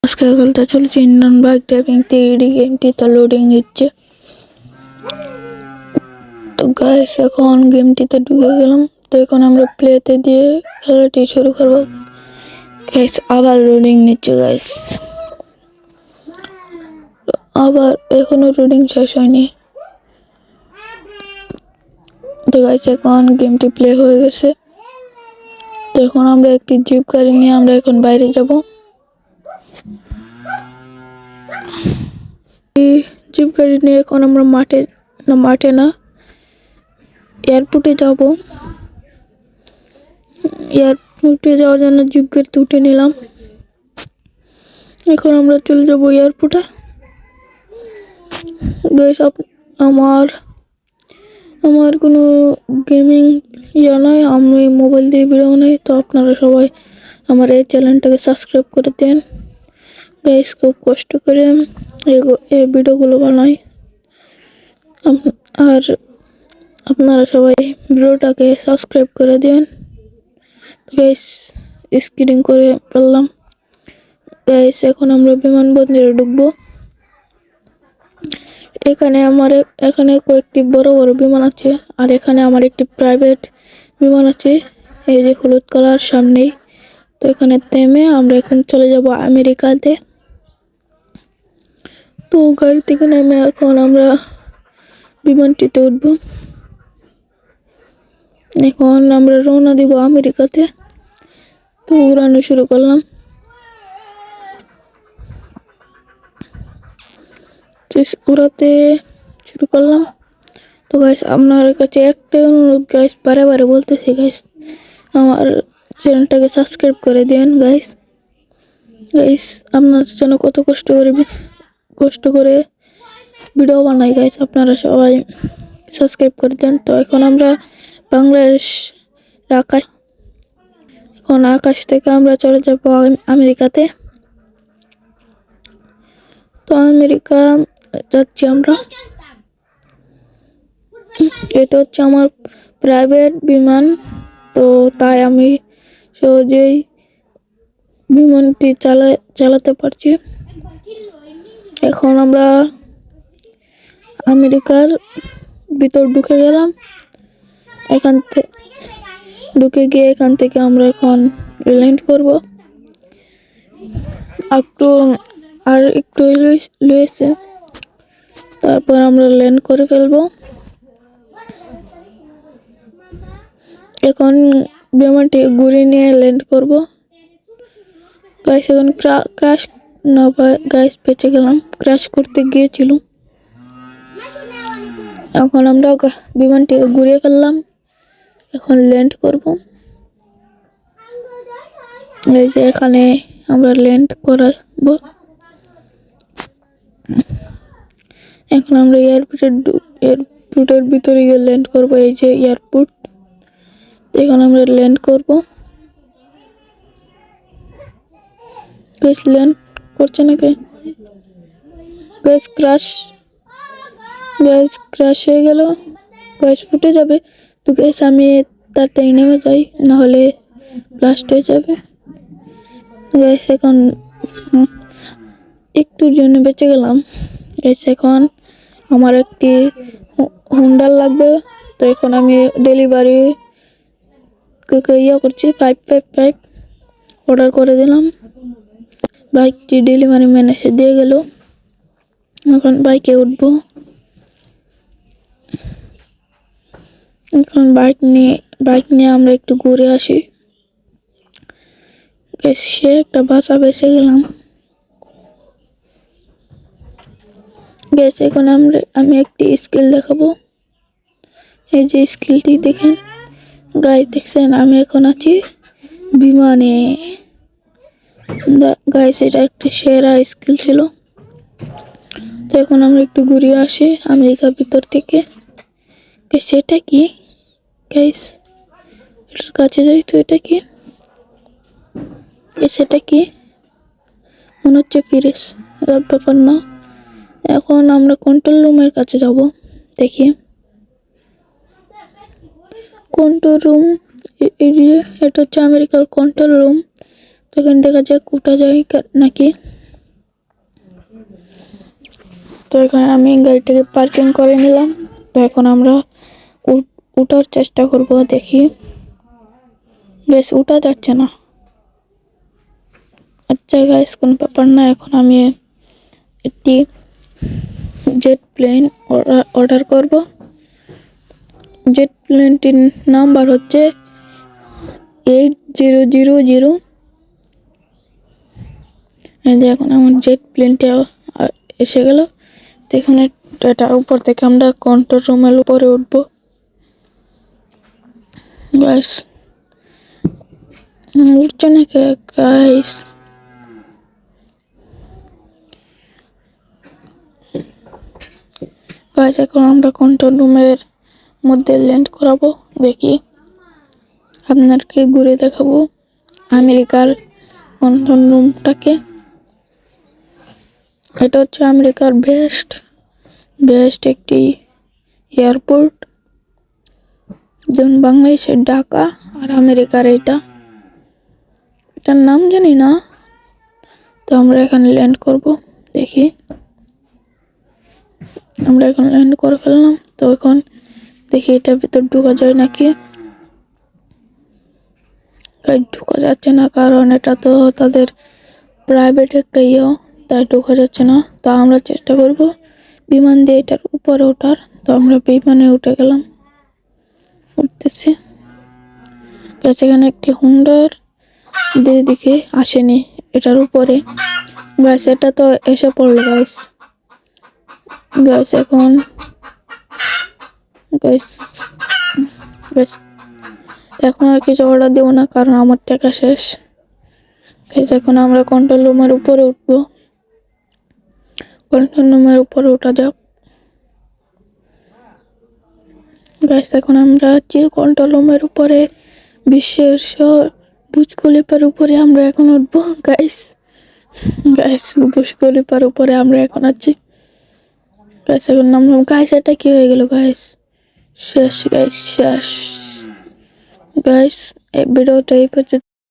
আজকে খেলতে চলেছি ইন্ডিয়ান বাইক ড্রাইভিং 3D গেমটি তো লোডিং নিচ্ছে। তো গাইস এখন গেমটিতে ঢুকে গেলাম। তো এখন আমরা প্লেতে দিয়ে খেলাটি শুরু করবো। গাইস আবার লোডিং নিচ্ছে গাইস, আবার এখনো লোডিং শেষ হয়নি। তো গাইস এখন গেমটি প্লে হয়ে গেছে। তো এখন আমরা একটি জিপ গাড়ি নিয়ে আমরা এখন বাইরে যাব। জিপ গাড়ি নিয়ে এখন আমরা মাঠে না এয়ারপোর্টে যাব। এয়ারপোর্টে যাওয়ার জন্য জিপ গাড়িতে উঠে নিলাম। এখন আমরা চলে যাব এয়ারপোর্টে। গাইস আমার কোনো গেমিং নয়, আমি মোবাইল দিয়ে ভিডিও বানাই। তো আপনারা সবাই আমার এই চ্যানেলটাকে সাবস্ক্রাইব করে দেন গাইস। খুব কষ্ট করে এই ভিডিওগুলো বানাই। আর আপনারা সবাই ভিডিওটাকে সাবস্ক্রাইব করে দেন গাইস। স্ক্রিন করে ফেললাম গাইস। এখন আমরা বিমানবন্দরে ঢুকবো। এখানে কয়েকটি বড় বড় বিমান আছে, আর এখানে আমার একটি প্রাইভেট বিমান আছে, এই যে হলুদ কালার সামনেই। তো এখানে থেমে আমরা এখন চলে যাব আমেরিকাতে। তো গাড়ি থেকে নেমে এখন আমরা বিমানটিতে উঠব। এখন আমরা রওনা দিব আমেরিকাতে। তো উড়ানো শুরু করলাম। উড়াতে শুরু করলাম। তো গাইস আপনার কাছে একটা অনুরোধ গাইস, বারে বলতেছি গাইস, আমার চ্যানেলটাকে সাবস্ক্রাইব করে দেন গাইস। আপনার জন্য কত কষ্ট করে ভিডিও বানাই গাইস, আপনারা সবাই সাবস্ক্রাইব করে দেন। তো এখন আমরা বাংলাদেশ এখন আকাশ থেকে আমরা চলে যাব আমেরিকাতে। তো আমেরিকা যাচ্ছি আমরা। এটা হচ্ছে আমার প্রাইভেট বিমান, তো তাই আমি সহজেই বিমানটি চালাতে পারছি। এখন আমরা আমেরিকার ভিতর ঢুকে গেলাম। ঢুকে গিয়ে এখান থেকে আমরা এখন ল্যান্ড করব। আর একটু লুয়েছে, তারপর আমরা ল্যান্ড করে ফেলবো। এখন বিমানটি ঘুরে নিয়ে ল্যান্ড করব গাইস। এখন ক্র্যাশ না গাইস, বেঁচে গেলাম, ক্র্যাশ করতে গিয়েছিল। এখন আমরা বিমানটি ঘুরিয়ে ফেললাম, এখন ল্যান্ড করব। এই যে এখানে আমরা ল্যান্ড করাবো। এখন আমরা এয়ারপোর্টের ভিতরে গিয়ে ল্যান্ড করব। এই যে এয়ারপোর্ট, এখন আমরা ল্যান্ড করব। গাইস ল্যান্ড করছে না কে? গাইস ক্র্যাশ হয়ে গেল গাইস, ফুটে যাবে। তো গাইস আমি তাড়াতাড়ি নেমে যাই, না হলে ব্লাস্ট হয়ে যাবে গাইস। এখন একটুর জন্য বেঁচে গেলাম গাইস। এখন আমার একটি হুন্ডা লাগবে, তো এখন আমি ডেলিভারি করছি 555 অর্ডার করে দিলাম। বাইকটি ডেলিভারি ম্যান এসে দিয়ে গেল। এখন বাইকে উঠবো। এখন বাইক নিয়ে আমরা একটু ঘুরে আসি। সে একটা বাসা বেঁচে গেলাম গেছে। এখন আমি একটি স্কিল দেখাবো। এই যে স্কিলটি দেখেন গাইস, দেখছেন আমি এখন আছি বিমানে গাইস। এটা একটা সেরা স্কিল ছিল। তো এখন আমরা একটু ঘুরে আসি আমেরিকার ভিতর থেকে। সেটা কি গাইস, এটার কাছে যাই। তো এটা কি, সেটা কি মনে হচ্ছে ফিরেস ব্যাপার না। এখন আমরা কন্ট্রোল রুমের কাছে যাব। দেখি কন্ট্রোল রুম, এটা হচ্ছে আমেরিকার কন্ট্রোল রুম। তো এখানে দেখা যায় কোটা যায় নাকি। তো এখানে আমি গাড়িটাকে পার্কিং করে নিলাম। তো এখন আমরা উঠার চেষ্টা করব, দেখি। গ্যাস উঠা যাচ্ছে না। আচ্ছা গাইস, কোনো ব্যাপার না। এখন আমি একটি জেট প্লেন অর্ডার করব। জেট প্লেনটির নাম্বার হচ্ছে 8000। এখন আমার জেট প্লেনটা এসে গেল। তো এখানে এটার উপর থেকে আমরা কন্ট্রোল রুমের উপরে উঠবো। গাইস উঠছে না কে? গাইস এখন আমরা কন্ট্রোল রুমের মধ্যে ল্যান্ড করাবো। দেখি, আপনাদেরকে ঘুরে দেখাবো আমেরিকার কন্ট্রোল রুমটাকে। এটা হচ্ছে আমেরিকার বেস্ট একটি এয়ারপোর্ট, যেমন বাংলাদেশের ঢাকা আর আমেরিকার এটার নাম জানি না। তো আমরা এখানে ল্যান্ড করব। দেখি, আমরা এখন ল্যান্ড করে ফেললাম। তো এখন দেখি এটার ভিতর ঢোকা যায় নাকি। ঢোকা যাচ্ছে না, কারণ এটা তো তাদের প্রাইভেট একটা তাই ঢোকা যাচ্ছে না। তা আমরা চেষ্টা করব বিমান দিয়ে এটার উপরে ওঠার। তো আমরা বিমানে উঠে গেলাম, উঠতেছি। এখানে একটি হুন্ডার দিকে আসেনি এটার উপরে। গাইস এটা তো এসে পড়লো। গাইস এখন এখন আর কিছু অর্ডার দেবো না, কারণ আমার টাকা শেষ। এখন আমরা কন্ট্রোল রুমের উপরে উঠবো। কন্ট্রোল রুমের উপরে উঠা যাক। গাইস এখন আমরা যে কন্ট্রোল রুমের উপরে বিশ্বের বুর্জ খলিফার উপরে আমরা এখন উঠবো। গাইস বুর্জ খলিফার উপরে আমরা এখন আছি। গাইস এখন নামলাম। গাইস এটা কি হয়ে গেল? গাইস শেষ। গাইস এই ভিডিওটা এই পর্যন্ত।